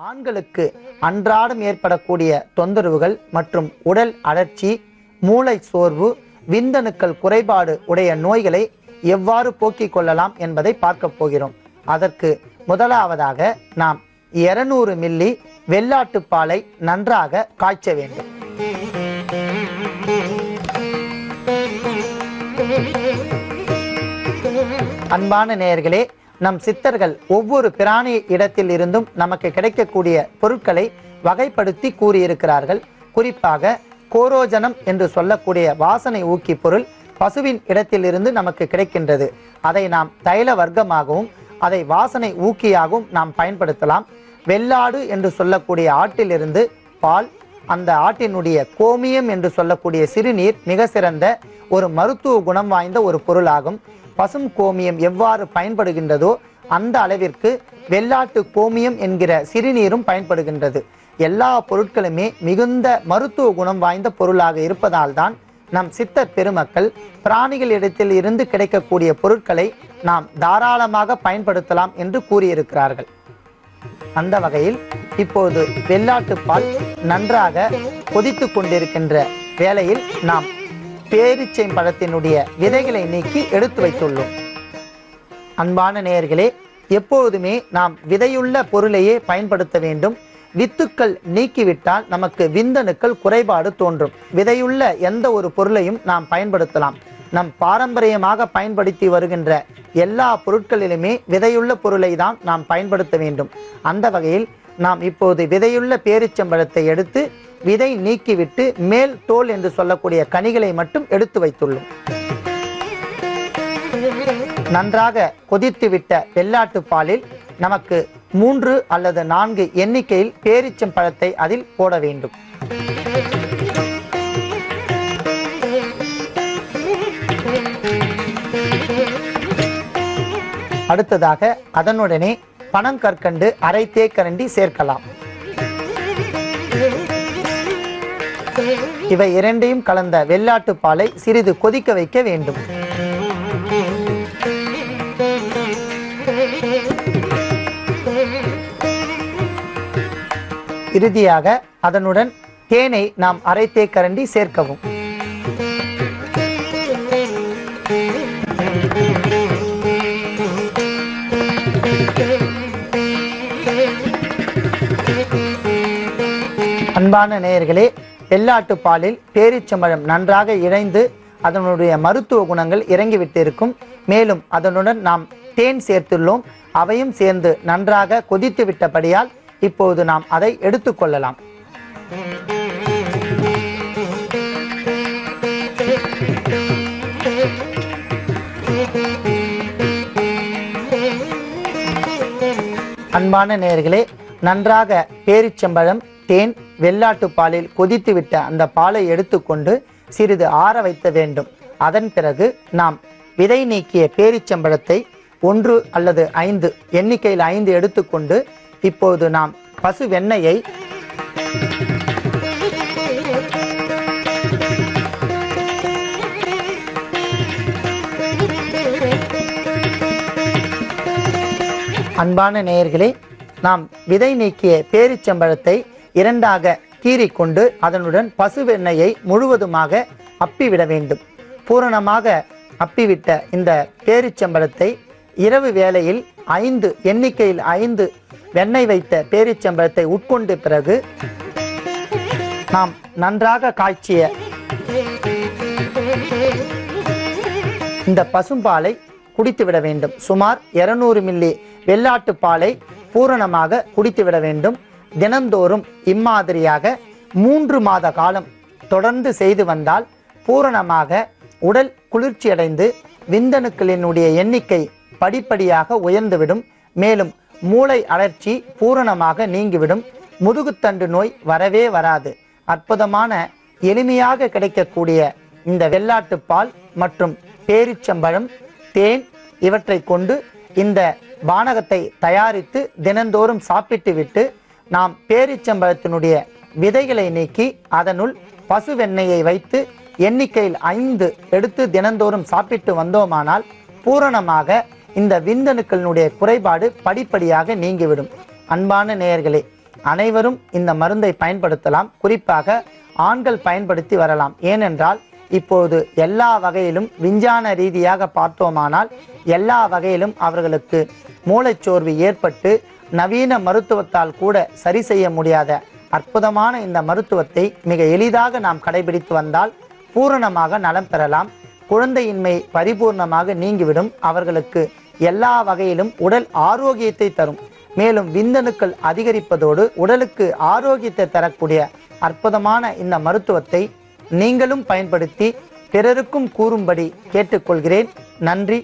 ஆண்களுக்கு அன்றாடம் ஏற்படக்கூடிய தொந்தரவுகள் மற்றும் உடல் அழற்சி, மூளை சோர்வு, விந்தணுக்கள் குறைபாடு உடைய நோய்களை எவ்வாறு போக்கிக் கொள்ளலாம் என்பதை பார்க்க போகிறோம். அதற்கு முதலாவதாக நாம் 200 மில்லி வெள்ளாட்டுப்பாலை நன்றாக காய்ச்ச வேண்டும். அன்பான நேயர்களே, நம் சித்தர்கள் ஒவ்வொரு பிராணி இடத்தில் இருந்தும் நமக்கு கிடைக்கக்கூடிய பொருட்களை வகைப்படுத்தி கூறியிருக்கிறார்கள். குறிப்பாக கோரோஜனம் என்று சொல்லக்கூடிய வாசனை ஊக்கி பொருள் பசுவின் இடத்திலிருந்து நமக்கு கிடைக்கின்றது. அதை நாம் தைல வர்க்கமாகவும் அதை வாசனை ஊக்கியாகவும் நாம் பயன்படுத்தலாம். வெள்ளாடு என்று சொல்லக்கூடிய ஆட்டிலிருந்து பால், அந்த ஆட்டினுடைய கோமியம் என்று சொல்லக்கூடிய சிறுநீர் மிக சிறந்த ஒரு மருத்துவ குணம் வாய்ந்த ஒரு பொருளாகும். பசும் கோமியம் எவ்வாறு பயன்படுகின்றதோ அந்த அளவிற்கு வெள்ளாட்டு கோமியம் என்கிற சிறுநீரும் பயன்படுகின்றது. எல்லா பொருட்களுமே மிகுந்த மருத்துவ குணம் வாய்ந்த பொருளாக இருப்பதால் தான் நம் சித்தர் பெருமக்கள் பிராணிகளிடத்தில் இருந்து கிடைக்கக்கூடிய பொருட்களை நாம் தாராளமாக பயன்படுத்தலாம் என்று கூறியிருக்கிறார்கள். அந்த வகையில் இப்போது வெள்ளாட்டு பால் நன்றாக கொதித்து கொண்டிருக்கின்ற வேளையில் நாம் பேரீச்சை பழத்தினுடைய விதைகளை நீக்கி எடுத்து வைத்துள்ளோம். அன்பான நேயர்களே, எப்போதுமே நாம் விதையுள்ள பொருளையே பயன்படுத்த வேண்டும். வித்துக்கள் நீக்கிவிட்டால் நமக்கு விந்தணுக்கள் குறைபாடு தோன்றும். விதையுள்ள எந்த ஒரு பொருளையும் நாம் பயன்படுத்தலாம். நம் பாரம்பரியமாக பயன்படுத்தி வருகின்ற எல்லா பொருட்களிலுமே விதையுள்ள பொருளை தான் நாம் பயன்படுத்த வேண்டும். அந்த வகையில் நாம் இப்போது விதையுள்ள பேரீச்சம்பழத்தை எடுத்து விதை நீக்கிவிட்டு மேல் தோல் என்று சொல்லக்கூடிய கனிகளை மட்டும் எடுத்து வைத்துள்ளோம். நன்றாக கொதித்துவிட்ட வெள்ளாட்டு பாலில் நமக்கு 3 அல்லது 4 எண்ணிக்கையில் பேரீச்சம்பழத்தை அதில் போட வேண்டும். அடுத்ததாக அதனுடனே பனங்கற்கண்டு அரை தேக்கரண்டி சேர்க்கலாம். இவை இரண்டையும் கலந்த வெள்ளாட்டு பாலை சிறிது கொதிக்க வைக்க வேண்டும். இறுதியாக அதனுடன் தேனை நாம் அரை தேக்கரண்டி சேர்க்கவும். அன்பான நேயர்களே, வெள்ளாட்டு பாலில் பேரீச்சம்பழம் நன்றாக இழைந்து அதனுடைய மருத்துவ குணங்கள் இறங்கிவிட்டு இருக்கும். மேலும் அதனுடன் நாம் தேன் சேர்த்துள்ளோம். அவையும் சேர்ந்து நன்றாக கொதித்து விட்டபடியால் இப்போது நாம் அதை எடுத்துக்கொள்ளலாம். அன்பான நேயர்களே, நன்றாக பேரீச்சம்பழம், தேன், வெள்ளாட்டு பாலில் கொதித்துவிட்ட அந்த பாலை எடுத்துக்கொண்டு சிறிது ஆற வைத்த வேண்டும். அதன் பிறகு நாம் விதை நீக்கிய பேரீச்சம்பழத்தை 1 அல்லது 5 எண்ணிக்கையில் 5 எடுத்துக்கொண்டு இப்போது நாம் பசு வெண்ணெயை அன்பான நேயர்களே, நாம் விதை நீக்கிய பேரீச்சம்பழத்தை 2ஆக கீறிக்கொண்டு அதனுடன் பசு வெண்ணெயை முழுவதுமாக அப்பிவிட வேண்டும். பூரணமாக அப்பிவிட்ட இந்த பேரீச்சம்பழத்தை இரவு வேளையில் 5 எண்ணிக்கையில் 5 வெண்ணெய் வைத்த பேரீச்சம்பழத்தை உட்கொண்ட பிறகு நாம் நன்றாக காய்ச்சிய இந்த பசும்பாலை குடித்துவிட வேண்டும். சுமார் 200 மில்லி வெள்ளாட்டு பாலை பூரணமாக குடித்துவிட வேண்டும். தினந்தோறும் இம்மாதிரியாக 3 மாத காலம் தொடர்ந்து செய்து வந்தால் பூரணமாக உடல் குளிர்ச்சியடைந்து விந்தணுக்களினுடைய எண்ணிக்கை படிப்படியாக உயர்ந்துவிடும். மேலும் மூளை அழற்சி பூரணமாக நீங்கிவிடும். முதுகுத்தண்டு நோய் வரவே வராது. அற்புதமான எளிமையாக கிடைக்கக்கூடிய இந்த வெள்ளாட்டு பால் மற்றும் பேரீச்சம்பழம், தேன் இவற்றை கொண்டு இந்த பானகத்தை தயாரித்து தினந்தோறும் சாப்பிட்டு விட்டு நாம் பேரீச்சம்பழத்தினுடைய விதைகளை நீக்கி அதனுள் பசு வெண்ணெயை வைத்து எண்ணிக்கையில் 5 எடுத்து தினந்தோறும் சாப்பிட்டு வந்தோமானால் பூரணமாக இந்த விந்தணுக்களினுடைய குறைபாடு படிப்படியாக நீங்கிவிடும். அன்பான நேயர்களே, அனைவரும் இந்த மருந்தை பயன்படுத்தலாம். குறிப்பாக ஆண்கள் பயன்படுத்தி வரலாம். ஏனென்றால் இப்போது எல்லா வகையிலும் விஞ்ஞான ரீதியாக பார்த்தோமானால் எல்லா வகையிலும் அவர்களுக்கு மூளைச்சோர்வு ஏற்பட்டு நவீன மருத்துவத்தால் கூட சரி செய்ய முடியாத அற்புதமான இந்த மருத்துவத்தை மிக எளிதாக நாம் கடைபிடித்து வந்தால் பூரணமாக நலம் பெறலாம். குழந்தையின்மை பரிபூர்ணமாக நீங்கிவிடும். அவர்களுக்கு எல்லா வகையிலும் உடல் ஆரோக்கியத்தை தரும். மேலும் விந்தணுக்கள் அதிகரிப்பதோடு உடலுக்கு ஆரோக்கியத்தை தரக்கூடிய அற்புதமான இந்த மருத்துவத்தை நீங்களும் பயன்படுத்தி பிறருக்கும் கூறும்படி கேட்டுக்கொள்கிறேன். நன்றி.